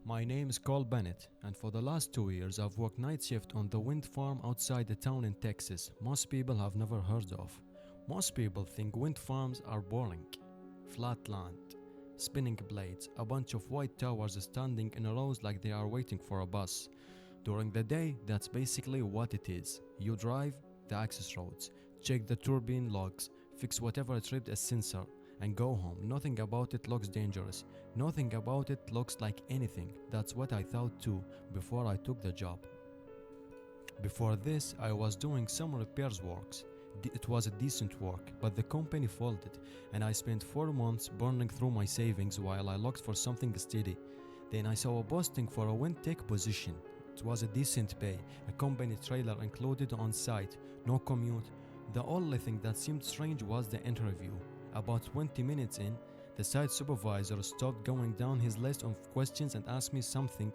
My name is Cole Bennett, and for the last 2 years I've worked night shift on the wind farm outside the town in Texas most people have never heard of. Most people think wind farms are boring. Flat land, spinning blades, a bunch of white towers standing in rows like they are waiting for a bus. During the day, that's basically what it is. You drive the access roads, check the turbine logs, fix whatever tripped a sensor, and go home. Nothing about it looks dangerous. Nothing about it looks like anything. That's what I thought too before I took the job. Before this, I was doing some repairs works. It was a decent work, but the company folded, and I spent 4 months burning through my savings while I looked for something steady. Then I saw a posting for a wind tech position. It was a decent pay, a company trailer included on site, no commute. The only thing that seemed strange was the interview. About 20 minutes in, the site supervisor stopped going down his list of questions and asked me something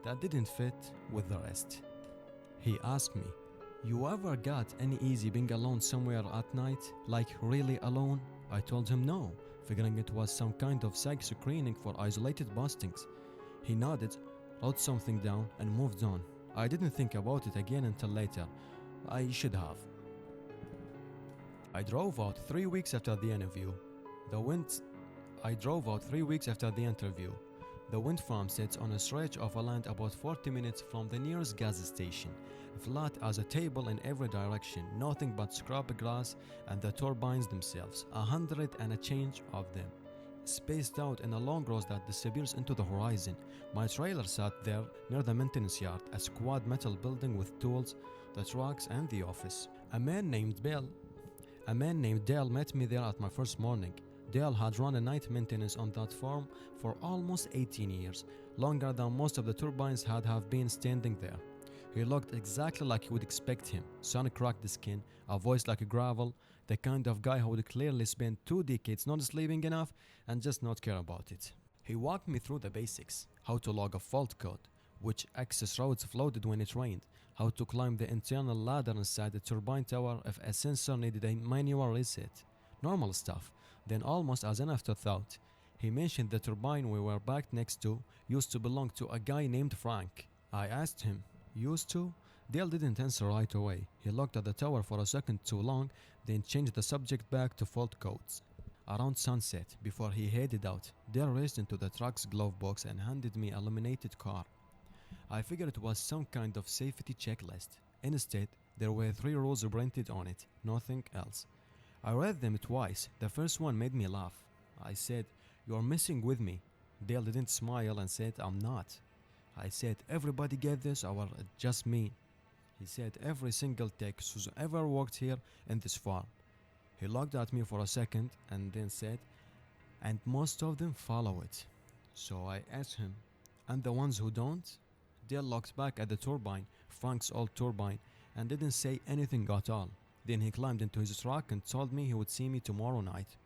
that didn't fit with the rest. He asked me, "You ever got any easy being alone somewhere at night, like really alone?" I told him no, figuring it was some kind of psych screening for isolated postings. He nodded, wrote something down, and moved on. I didn't think about it again until later. I should have. I drove out 3 weeks after the interview. The wind farm sits on a stretch of land about 40 minutes from the nearest gas station, flat as a table in every direction, nothing but scrub grass and the turbines themselves, 100 and a change of them, spaced out in a long row that disappears into the horizon. My trailer sat there near the maintenance yard, a squat metal building with tools, the trucks, and the office. A man named Dale met me there at my first morning. Dale had run a night maintenance on that farm for almost 18 years, longer than most of the turbines have been standing there. He looked exactly like you would expect him. Sun-cracked skin, a voice like gravel, the kind of guy who would clearly spend 2 decades not sleeping enough and just not care about it. He walked me through the basics: how to log a fault code, which access roads flooded when it rained, how to climb the internal ladder inside the turbine tower if a sensor needed a manual reset. Normal stuff. Then, almost as an afterthought, he mentioned the turbine we were back next to used to belong to a guy named Frank. I asked him, "Used to?" Dale didn't answer right away. He looked at the tower for a second too long, then changed the subject back to fault codes. Around sunset, before he headed out, Dale raced into the truck's glove box and handed me a laminated card. I figured it was some kind of safety checklist. Instead, there were 3 rules printed on it, nothing else. I read them twice. The first one made me laugh. I said, "You're messing with me." Dale didn't smile and said, "I'm not." I said, "Everybody get this, or just me?" He said, "Every single tech who's ever worked here in this farm." He looked at me for a second and then said, "And most of them follow it." So I asked him, "And the ones who don't?" Dale looked back at the turbine, Frank's old turbine, and didn't say anything at all. Then he climbed into his truck and told me he would see me tomorrow night.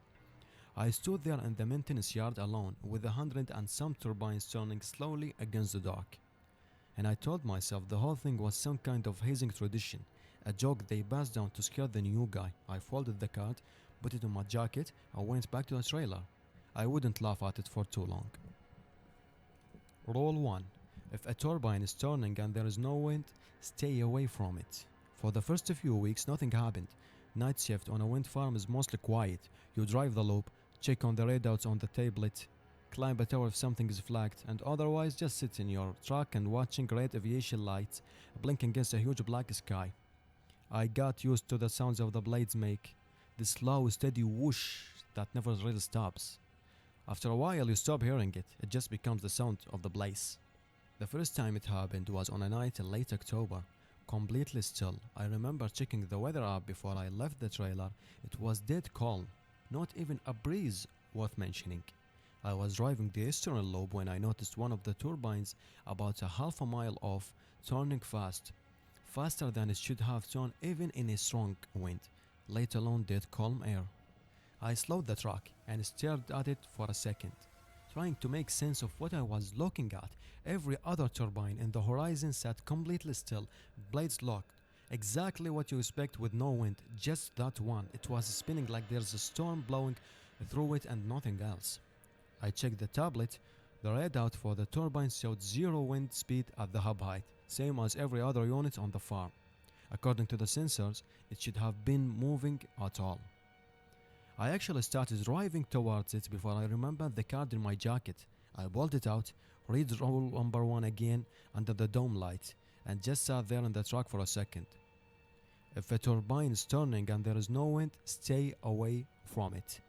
I stood there in the maintenance yard alone, with 100 and some turbines turning slowly against the dock. And I told myself the whole thing was some kind of hazing tradition, a joke they passed down to scare the new guy. I folded the card, put it on my jacket, and went back to the trailer. I wouldn't laugh at it for too long. Rule 1. If a turbine is turning and there is no wind, stay away from it. For the first few weeks, nothing happened. Night shift on a wind farm is mostly quiet. You drive the loop, check on the readouts on the tablet, climb a tower if something is flagged, and otherwise just sit in your truck and watching red aviation lights blinking against a huge black sky. I got used to the sounds of the blades make, the slow, steady whoosh that never really stops. After a while, you stop hearing it. It just becomes the sound of the blaze. The first time it happened was on a night in late October. Completely still. I remember checking the weather app before I left the trailer. It was dead calm, not even a breeze worth mentioning. I was driving the eastern lobe when I noticed one of the turbines about a half a mile off, turning fast, faster than it should have turned even in a strong wind, let alone dead calm air. I slowed the truck and stared at it for a second, trying to make sense of what I was looking at. Every other turbine in the horizon sat completely still, blades locked. Exactly what you expect with no wind, just that one. It was spinning like there's a storm blowing through it and nothing else. I checked the tablet. The readout for the turbine showed zero wind speed at the hub height, same as every other unit on the farm. According to the sensors, it should have been moving at all. I actually started driving towards it before I remembered the card in my jacket. I pulled it out, read rule number 1 again under the dome light, and just sat there in the truck for a second. If a turbine is turning and there is no wind, stay away from it.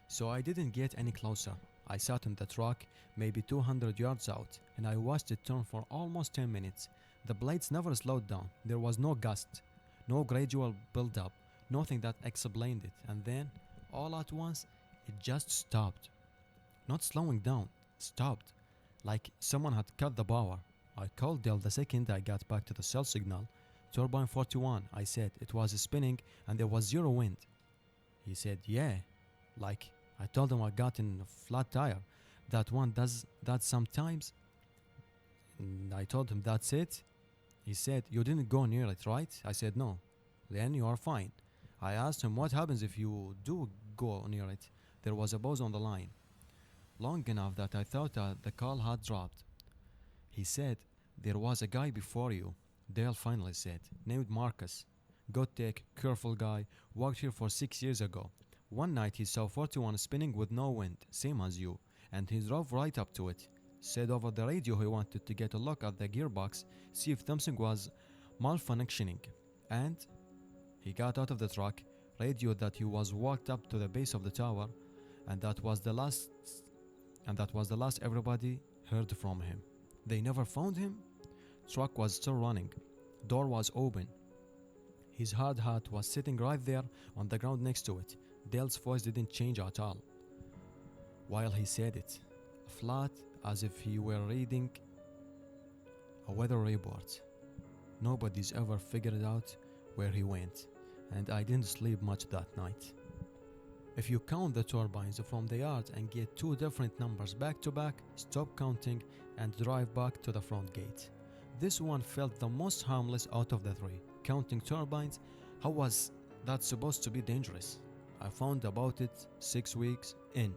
So I didn't get any closer. I sat in the truck, maybe 200 yards out, and I watched it turn for almost 10 minutes. The blades never slowed down. There was no gust, no gradual build-up, nothing that explained it. And then, all at once, it just stopped. Not slowing down, stopped. Like someone had cut the power. I called Dale the second I got back to the cell signal. Turbine 41, I said. It was spinning and there was zero wind. He said, yeah. Like, I told him I got in a flat tire. That one does that sometimes. And I told him that's it. He said, you didn't go near it, right? I said, no. Then you are fine. I asked him what happens if you do go near it. There was a pause on the line. Long enough that I thought the call had dropped. He said, there was a guy before you. Dale finally said, named Marcus. Good take, careful guy, worked here for 6 years ago. One night he saw 41 spinning with no wind, same as you, and he drove right up to it. Said over the radio he wanted to get a look at the gearbox, see if something was malfunctioning. And he got out of the truck, radioed that he was walked up to the base of the tower, and that was the last everybody heard from him. They never found him? Truck was still running. Door was open. His hard hat was sitting right there on the ground next to it. Dale's voice didn't change at all while he said it, flat as if he were reading a weather report. Nobody's ever figured out where he went, and I didn't sleep much that night. If you count the turbines from the yard and get two different numbers back to back, stop counting and drive back to the front gate. This one felt the most harmless out of the three. Counting turbines, how was that supposed to be dangerous? I found about it 6 weeks in.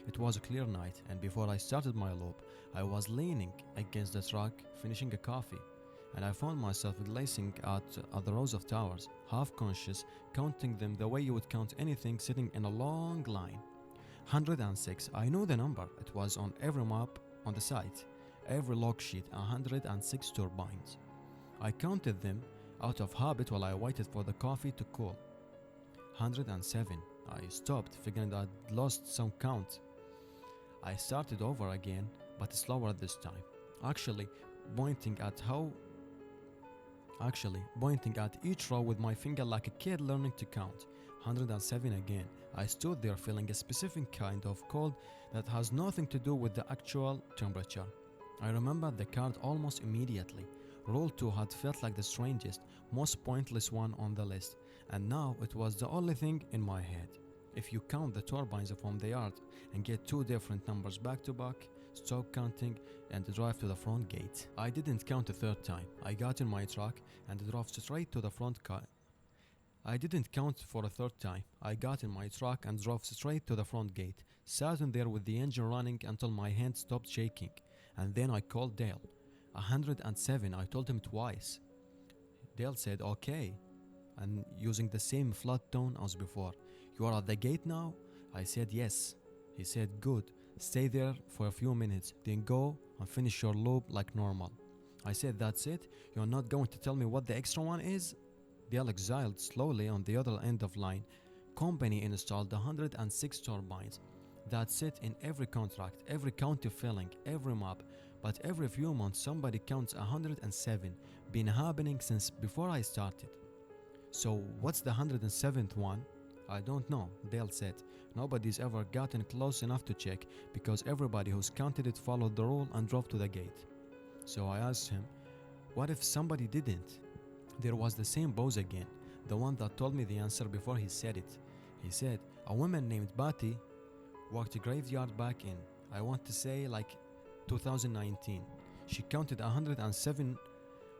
It was a clear night, and before I started my loop, I was leaning against the truck, finishing a coffee, and I found myself glancing at the rows of towers, half conscious, counting them the way you would count anything sitting in a long line. 106, I knew the number. It was on every map on the site, every log sheet, 106 turbines. I counted them out of habit while I waited for the coffee to cool. 107. I stopped, figuring I'd lost some count. I started over again, but slower this time. Actually, pointing at each row with my finger like a kid learning to count. 107 again. I stood there feeling a specific kind of cold that has nothing to do with the actual temperature. I remembered the card almost immediately. Rule 2 had felt like the strangest, most pointless one on the list, and now it was the only thing in my head. If you count the turbines from the yard and get two different numbers back to back, stop counting and drive to the front gate. I didn't count a third time. I got in my truck and drove straight to the front car. I didn't count for a third time. I got in my truck and drove straight to the front gate, sat in there with the engine running until my hand stopped shaking, and then I called Dale. 107, I told him twice. Dale said, okay, and using the same flat tone as before. You are at the gate now? I said yes. He said, good, stay there for a few minutes, then go and finish your loop like normal. I said, that's it? You're not going to tell me what the extra one is? Dale exiled slowly on the other end of line. Company installed 106 turbines. That's it in every contract, every county filling, every map. But every few months somebody counts 107. Been happening since before I started. So what's the 107th one? I don't know, Dale said. Nobody's ever gotten close enough to check because everybody who's counted it followed the rule and drove to the gate. So I asked him, what if somebody didn't? There was the same pause again, the one that told me the answer before he said it. He said, a woman named Batty walked a graveyard back in, I want to say like 2019. She counted 107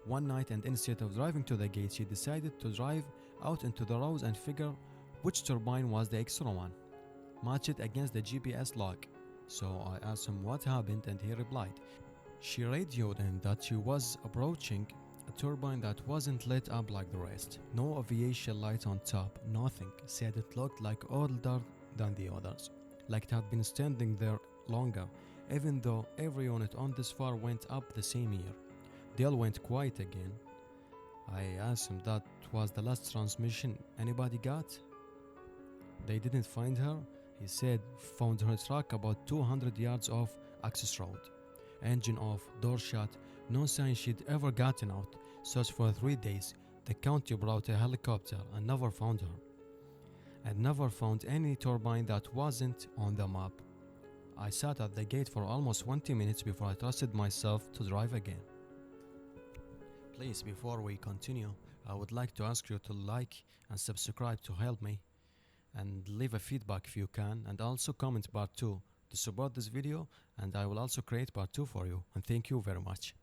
one night, and instead of driving to the gate, she decided to drive out into the rows and figure which turbine was the extra one. Match it against the GPS log. So I asked him what happened, and he replied, she radioed in that she was approaching a turbine that wasn't lit up like the rest. No aviation light on top, nothing. Said it looked like older than the others, like it had been standing there longer, even though every unit on this far went up the same year. Dale went quiet again. I asked him that was the last transmission anybody got. They didn't find her. He said found her truck about 200 yards off access road. Engine off, door shut, no sign she'd ever gotten out. Searched for 3 days. The county brought a helicopter and never found her. And never found any turbine that wasn't on the map. I sat at the gate for almost 20 minutes before I trusted myself to drive again. Please, before we continue, I would like to ask you to like and subscribe to help me, and leave a feedback if you can, and also comment part 2 to support this video, and I will also create part 2 for you, and thank you very much.